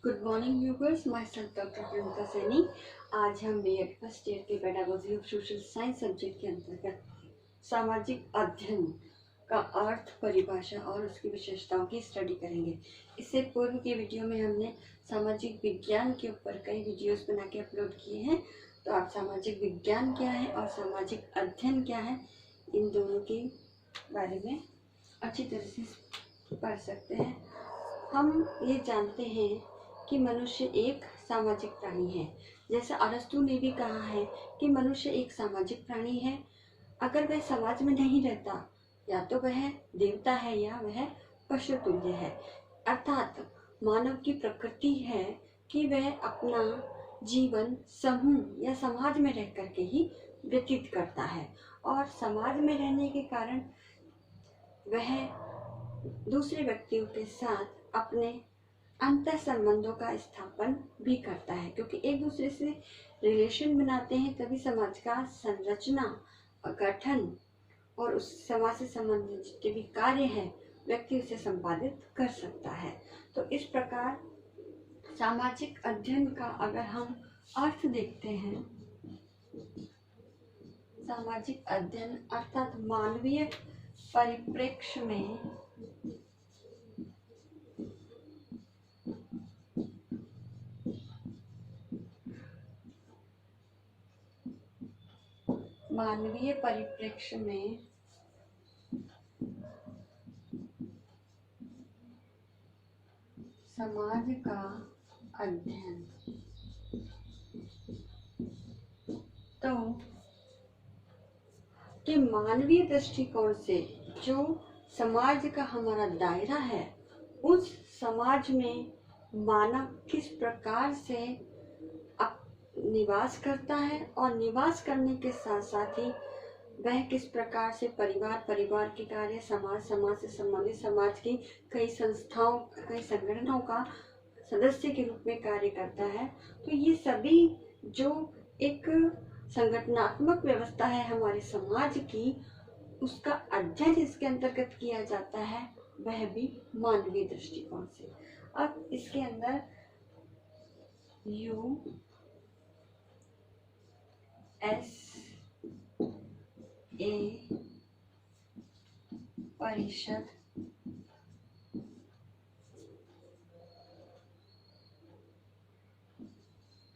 Good morning viewers, my self doctor Priyanka Saini. आज हम BEd first year के pedagogy of social science subject के अंतर्गत सामाजिक अध्ययन का अर्थ, परिभाषा और उसकी विशेषताओं की स्टडी करेंगे। इससे पूर्व की वीडियो में हमने सामाजिक विज्ञान के ऊपर कई वीडियोस बना के अपलोड किए हैं, तो आप सामाजिक विज्ञान क्या है और सामाजिक अध्ययन क्या है, इन दोनों के बारे में अच्छी तरह से पढ़ सकते हैं। हम ये जानते हैं कि मनुष्य एक सामाजिक प्राणी है। जैसे अरस्तु ने भी कहा है कि मनुष्य एक सामाजिक प्राणी है। अगर वह समाज में नहीं रहता, या तो वह देवता है या वह पशु तुल्य है। अर्थात मानव की प्रकृति है कि वह अपना जीवन समूह या समाज में रह करके ही व्यतीत करता है, और समाज में रहने के कारण वह दूसरे व्यक्तियों के साथ अपने अंतर संबंधों का स्थापन भी करता है, क्योंकि एक दूसरे से रिलेशन बनाते हैं, तभी समाज का संरचना, गठन और उस समाज से संबंधित जितने भी कार्य हैं व्यक्ति उसे संपादित कर सकता है। तो इस प्रकार सामाजिक अध्ययन का अगर हम अर्थ देखते हैं, सामाजिक अध्ययन अर्थात मानवीय परिप्रेक्ष्य में समाज का अध्ययन। तो कि मानवीय दृष्टिकोण से जो समाज का हमारा दायरा है, उस समाज में मानव किस प्रकार से निवास करता है, और निवास करने के साथ साथ ही वह किस प्रकार से परिवार के कार्य, समाज से संबंधित समाज की कई संस्थाओं, कई संगठनों का सदस्य के रूप में कार्य करता है। तो ये सभी जो एक संगठनात्मक व्यवस्था है हमारे समाज की, उसका अध्ययन इसके अंतर्गत किया जाता है, वह भी मानवीय दृष्टिकोण से। अब इसके अंदर USA परिषद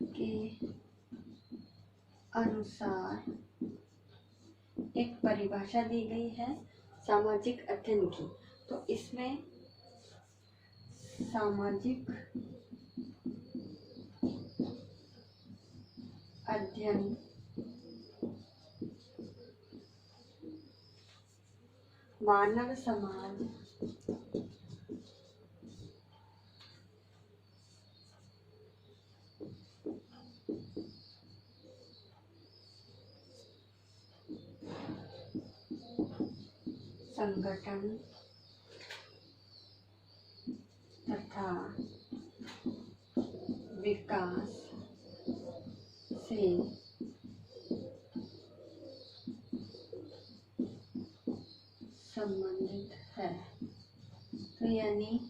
के अनुसार एक परिभाषा दी गई है सामाजिक अध्ययन की। तो इसमें सामाजिक अध्ययन मानव समाज संगठन तथा विकास से संबंधित है। तो यानी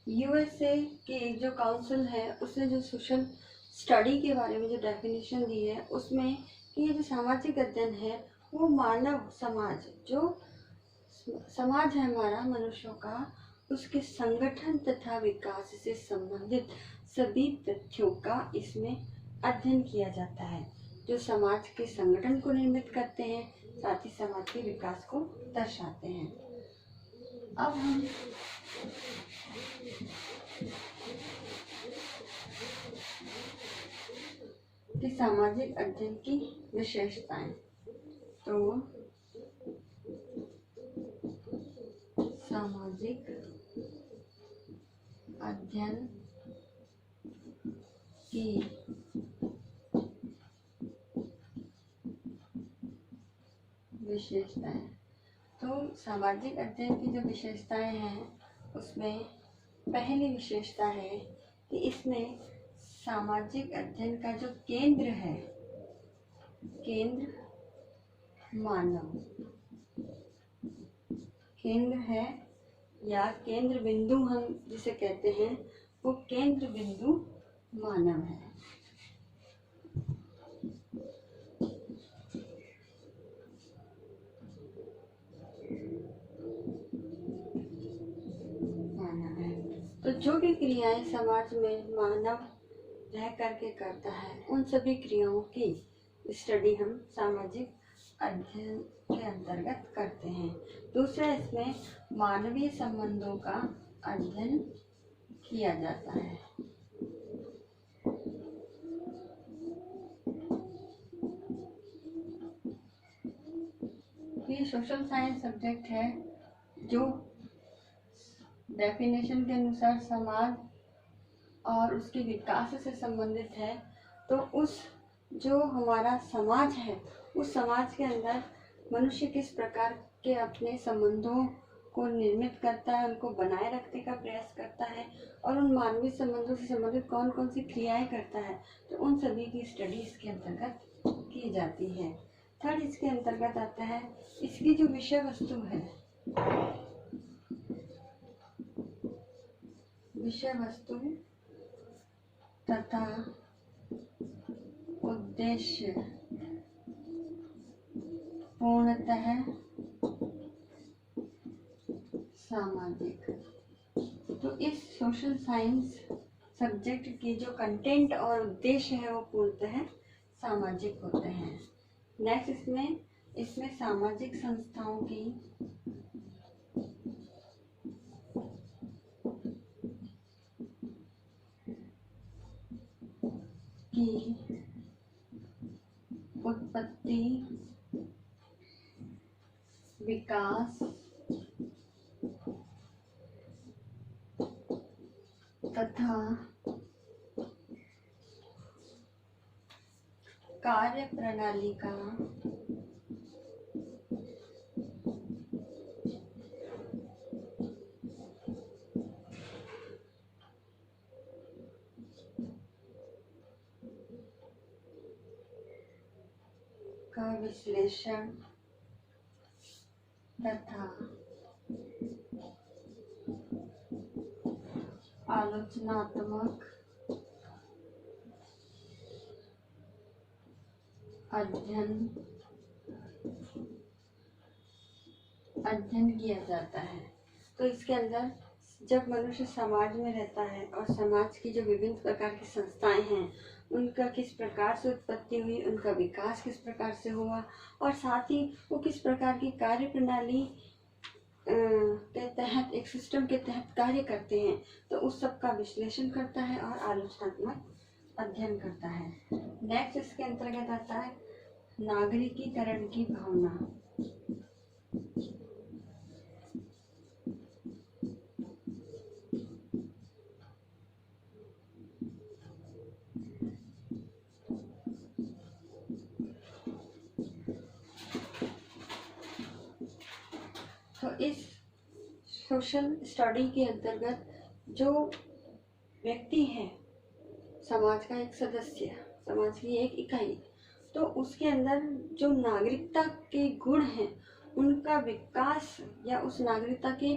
यूएसए के जो काउंसिल है, उसने जो सोशल स्टडी के बारे में जो डेफिनेशन दी है, उसमें कि ये जो सामाजिक अध्ययन है वो मानव समाज, जो समाज है हमारा मनुष्यों का, उसके संगठन तथा विकास से संबंधित सभी तथ्यों का इसमें अध्ययन किया जाता है, जो समाज के संगठन को निर्मित करते हैं, साथ ही समाज के विकास को दर्शाते हैं। अब हम सामाजिक अध्ययन की विशेषताएं। तो सामाजिक अध्ययन की विशेषताएं। तो सामाजिक अध्ययन की जो विशेषताएं हैं, उसमें पहली विशेषता है कि इसमें सामाजिक अध्ययन का जो केंद्र है, केंद्र मानव केंद्र है, या केंद्र बिंदु हम जिसे कहते हैं, वो केंद्र बिंदु मानव है। तो जो भी क्रियाएं समाज में मानव रह करके करता है, उन सभी क्रियाओं की स्टडी हम सामाजिक अध्ययन के अंतर्गत करते हैं। दूसरा, इसमें मानवीय संबंधों का अध्ययन किया जाता है। ये सोशल साइंस सब्जेक्ट है जो डेफिनेशन के अनुसार समाज और उसके विकास से संबंधित है। तो उस जो हमारा समाज है, उस समाज के अंदर मनुष्य किस प्रकार के अपने संबंधों को निर्मित करता है, उनको बनाए रखने का प्रयास करता है, और उन मानवीय संबंधों से संबंधित कौन कौन सी क्रियाएं करता है, तो उन सभी की स्टडी इसके अंतर्गत की जाती है। थर्ड, इसके अंतर्गत आता है इसकी जो विषय वस्तु है, विषय वस्तु तथा उद्देश्य पूर्णतः सामाजिक। तो इस सोशल साइंस सब्जेक्ट की जो कंटेंट और उद्देश्य है वो पूर्णतः सामाजिक होते हैं। नेक्स्ट, इसमें सामाजिक संस्थाओं की उत्पत्ति, विकास तथा कार्य प्रणाली का विश्लेषण तथा आलोचनात्मक अध्ययन किया जाता है। तो इसके अंदर जब मनुष्य समाज में रहता है और समाज की जो विभिन्न प्रकार की संस्थाएं हैं, उनका किस प्रकार से उत्पत्ति हुई, उनका विकास किस प्रकार से हुआ, और साथ ही वो किस प्रकार की कार्य प्रणाली के तहत, एक सिस्टम के तहत कार्य करते हैं, तो उस सब का विश्लेषण करता है और आलोचनात्मक अध्ययन करता है। नेक्स्ट, इसके अंतर्गत आता है नागरिकीकरण की भावना। तो इस सोशल स्टडी के अंतर्गत जो व्यक्ति है, समाज का एक सदस्य, समाज की एक इकाई, तो उसके अंदर जो नागरिकता के गुण हैं, उनका विकास या उस नागरिकता के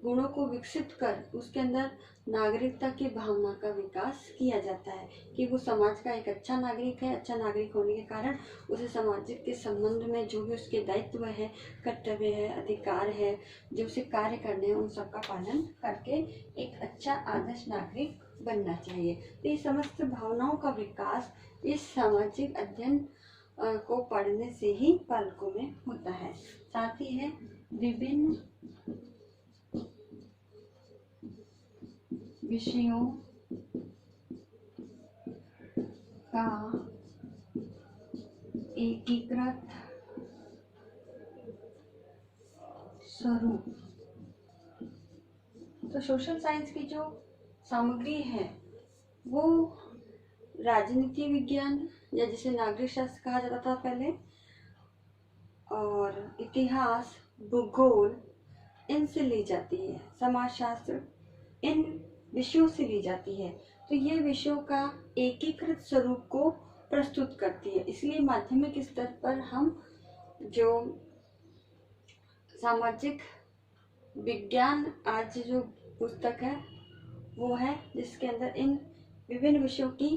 गुणों को विकसित कर उसके अंदर नागरिकता की भावना का विकास किया जाता है कि वो समाज का एक अच्छा नागरिक है। अच्छा नागरिक होने के कारण उसे सामाजिक के संबंध में जो भी उसके दायित्व है, कर्तव्य है, अधिकार है, जो उसे कार्य करने हैं, उन सब का पालन करके एक अच्छा आदर्श नागरिक बनना चाहिए। तो ये समस्त भावनाओं का विकास इस सामाजिक अध्ययन को पढ़ने से ही बालकों में होता है। साथ ही है विभिन्न विषयों का एकीकृत स्वरूप। तो सोशल साइंस की जो सामग्री है वो राजनीति विज्ञान, या जिसे नागरिक शास्त्र कहा जाता था पहले, और इतिहास, भूगोल, इनसे ली जाती है। समाजशास्त्र इन विषयों से ली जाती है। तो ये विषयों का एकीकृत स्वरूप को प्रस्तुत करती है। इसलिए माध्यमिक स्तर पर हम जो सामाजिक विज्ञान आज जो पुस्तक है वो है जिसके अंदर इन विभिन्न विषयों की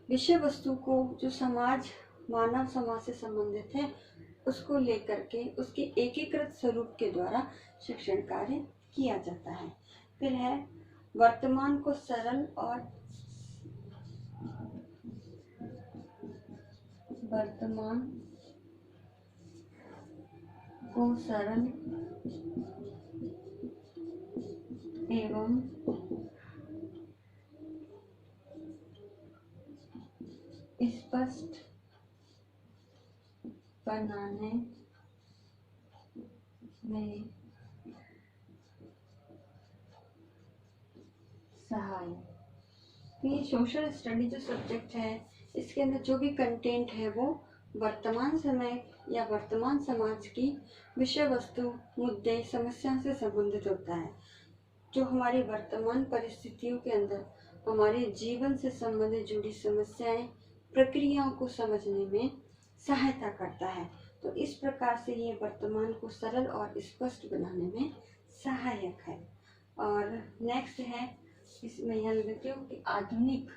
विषय वस्तु को जो समाज मानव समाज से संबंधित है उसको लेकर के उसके एकीकृत स्वरूप के द्वारा शिक्षण कार्य किया जाता है। फिर है वर्तमान को सरल और एवं स्पष्ट बनाने में सहायक। तो ये सोशल स्टडी जो सब्जेक्ट है इसके अंदर जो भी कंटेंट है वो वर्तमान समय या वर्तमान समाज की विषय वस्तु, मुद्दे, समस्या से संबंधित होता है, जो हमारी वर्तमान परिस्थितियों के अंदर हमारे जीवन से संबंधित जुड़ी समस्याएं, प्रक्रियाओं को समझने में सहायता करता है। तो इस प्रकार से ये वर्तमान को सरल और स्पष्ट बनाने में सहायक है। और नेक्स्ट है, इसमें यहाँ लिखते हो कि आधुनिक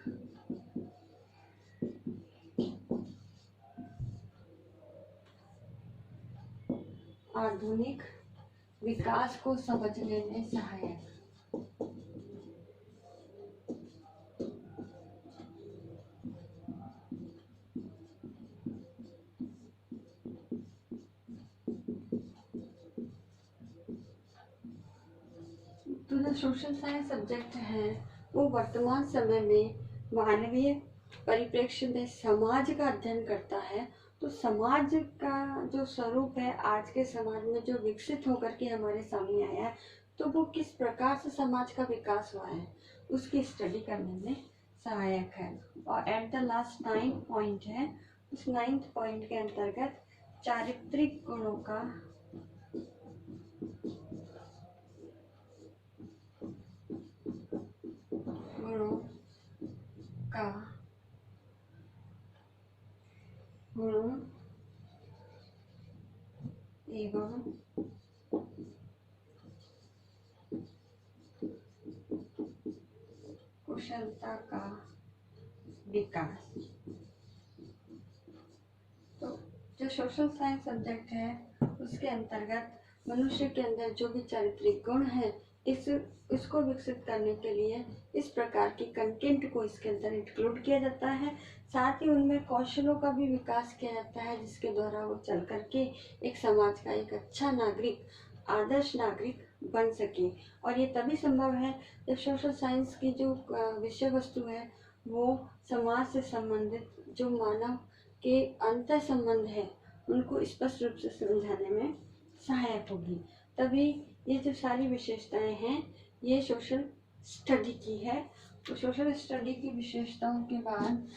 विकास को समझने में सहायक। तो जो सोशल साइंस सब्जेक्ट है वो वर्तमान समय में मानवीय परिप्रेक्ष्य में समाज का अध्ययन करता है। तो समाज का जो स्वरूप है आज के समाज में जो विकसित होकर के हमारे सामने आया है, तो वो किस प्रकार से समाज का विकास हुआ है उसकी स्टडी करने में सहायक है। और एट द लास्ट 9 पॉइंट है, उस 9th पॉइंट के अंतर्गत चारित्रिक गुणों का एवं कुशलता का विकास। तो जो सोशल साइंस सब्जेक्ट है उसके अंतर्गत मनुष्य के अंदर जो भी चारित्रिक गुण है इसको विकसित करने के लिए इस प्रकार की कंटेंट को इसके अंदर इंक्लूड किया जाता है। साथ ही उनमें कौशलों का भी विकास किया जाता है जिसके द्वारा वो चल करके एक समाज का एक अच्छा नागरिक, आदर्श नागरिक बन सके। और ये तभी संभव है जब सोशल साइंस की जो विषय वस्तु है वो समाज से संबंधित जो मानव के अंतर संबंध है उनको स्पष्ट रूप से समझाने में सहायक होगी। तभी ये जो सारी विशेषताएं हैं ये सोशल स्टडी की है। तो सोशल स्टडी की विशेषताओं के बाद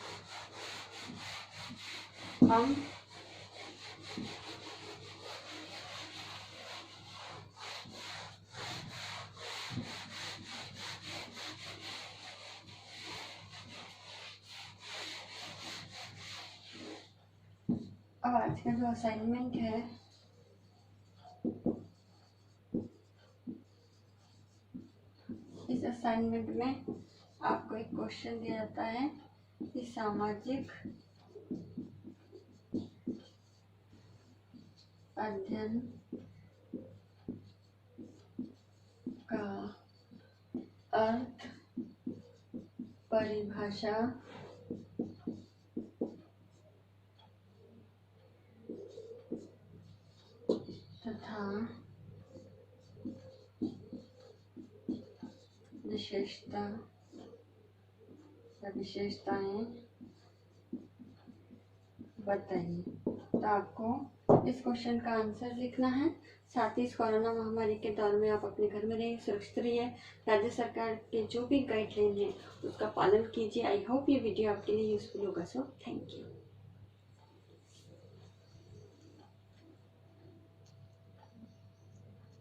हम अब आज का जो असाइनमेंट है इस असाइनमेंट में आपको एक क्वेश्चन दिया जाता है कि सामाजिक अध्ययन का अर्थ, परिभाषा तथा विशेषताएं बताइए। तो आपको इस क्वेश्चन का आंसर लिखना है। साथ ही इस कोरोना महामारी के दौर में आप अपने घर में रहिए, सुरक्षित रहिए। राज्य सरकार के जो भी गाइडलाइन है उसका पालन कीजिए। आई होप ये वीडियो आपके लिए यूजफुल होगा। So thank you.